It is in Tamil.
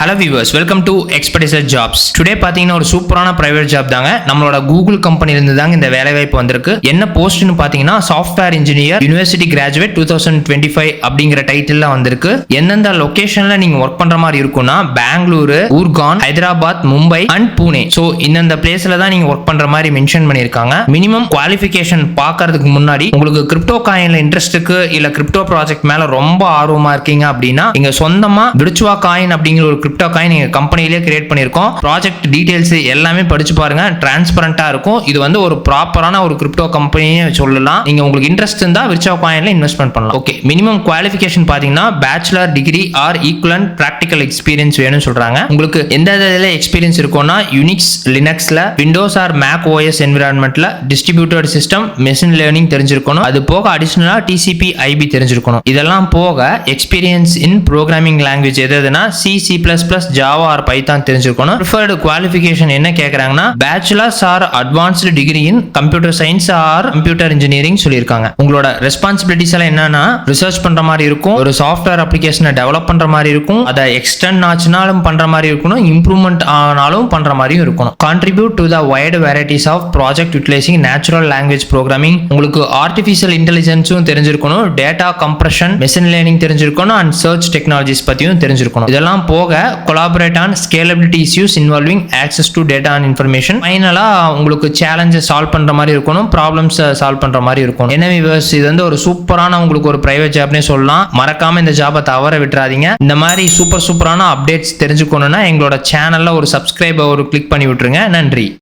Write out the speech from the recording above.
Hello viewers, welcome to Expedition Jobs. Today பாத்தீங்கன்னா ஒரு சூப்பரான பிரைவேட் ஜாப் தாங்க. நம்மளோட கூகுள் கம்பெனில இருந்து தாங்க இந்த வேலை வாய்ப்பு வந்திருக்கு. என்ன போஸ்ட்னு பாத்தீங்கன்னா சாஃப்ட்வேர் இன்ஜினியர் யுனிவர்சிட்டி கிராஜுவேட் 2025 அப்படிங்கிற டைட்டில்ல வந்திருக்கு. எந்தெந்த லொகேஷன்ல நீங்க ஒர்க் பண்ற மாதிரி இருக்கும்னா பெங்களூரு, ஊர்கான், ஹைதராபாத், மும்பை அண்ட் பூனே. சோ இந்த பிளேஸ்ல தான் நீங்க ஒர்க் பண்ற மாதிரி மென்ஷன் பண்ணிருக்காங்க. மினிமம் குவாலிஃபிகேஷன் பார்க்கறதுக்கு முன்னாடி உங்களுக்கு கிரிப்டோ காயின்ல இன்ட்ரெஸ்ட் இருக்கு இல்ல கிரிப்டோ ப்ராஜெக்ட் மேல ரொம்ப ஆர்வமா இருக்கீங்க அப்படின்னா இங்க சொந்தமா விர்ச்சுவா காயின் அப்படிங்கிற ஒரு கிரிப்டோ காயின் நீங்க கம்பெனிலேயே கிரியேட் பண்ணிருக்கோம். ப்ராஜெக்ட் டீடைல்ஸ் எல்லாமே படிச்சு பாருங்க, டிரான்ஸ்பரண்டா இருக்கும். இது வந்து ஒரு ப்ராப்பரான ஒரு கிரிப்டோ கம்பெனியே சொல்லலாம். நீங்க உங்களுக்கு இன்ட்ரெஸ்ட் இருந்தா விர்ச்சுவா காயின்ல இன்வெஸ்ட்மெண்ட் பண்ணலாம். ஓகே, மினிமம் குவாலிஃபிகேஷன் பாத்தீங்கன்னா bachelor degree or equivalent practical experience வேணும்னு சொல்றாங்க. உங்களுக்கு எந்த இதில் எக்ஸ்பீரியன்ஸ் இருக்கும்னா யூனிக்ஸ், லினக்ஸ்ல, விண்டோஸ் ஆர் மேக் ஓஎஸ் என்விரான்மெண்ட்ல, டிஸ்ட்ரிபியூட்டட் சிஸ்டம், மெஷின் லேர்னிங் தெரிஞ்சிருக்கணும். அது போக அடிஷனலா டிசிபி ஐபி தெரிஞ்சிருக்கணும். இதெல்லாம் போக எக்ஸ்பீரியன்ஸ் இன் ப்ரோக்ராமிங் லாங்குவேஜ் எதுனா C, C plus plus, Java or Python தெரிஞ்சிருக்கணும். ப்ரிஃபர்டு குவாலிஃபிகேஷன் என்ன கேக்குறாங்கன்னா bachelors or advanced degree in computer science R computer engineering சொல்லியிருக்காங்க. உங்களோட ரெஸ்பான்சிபிலிட்டிஸ் எல்லாம் என்னன்னா ரிசர்ச் பண்ற மாதிரி இருக்கும், ஒரு சாஃப்ட்வேர் அப்ளிகேஷனை டெவலப் பண்ற மாதிரி இருக்கும், அதை எக்ஸ்டெண்ட் ஆச்சுனாலும் பண்ற மாதிரி இருக்கணும், இம்ப்ரூவ்மெண்ட் ஆனாலும் பண்ற மாதிரியும் இருக்கணும். Contribute to the wide varieties of project utilising natural language programming. உங்களுக்கு ஆர்டிஃபிஷியல் இன்டெலிஜென்ஸும் தெரிஞ்சிருக்கணும், டேட்டா கம்ப்ரஷன், மெஷின் லேர்னிங் தெரிஞ்சிருக்கணும் அண்ட் சர்ச் டெக்னாலஜிஸ் பத்தியும் தெரிஞ்சிருக்கணும். இதெல்லாம் போக collaborate on scalability issues involving access to data and information. ஃபைனலா உங்களுக்கு சேலஞ்சை சால்வ் பண்ற மாதிரி இருக்கணும், ப்ராப்ளம்ஸ் சால்வ் பண்ற மாதிரி இருக்கணும். என்ன வியூவர்ஸ், இது வந்து ஒரு சூப்பரான உங்களுக்கு ஒரு பிரைவேட் ஜாப்னே சொல்லலாம். மறக்காம இந்த ஜாபை தவற விட்டுறாதீங்க. இந்த மாதிரி சூப்பரான அப்டேட்ஸ் தெரிஞ்சுக்கணும்னா எங்களோட சேனல்ல ஒரு சப்ஸ்கிரைப் ஒரு கிளிக் பண்ணி விட்டுருங்க. நன்றி.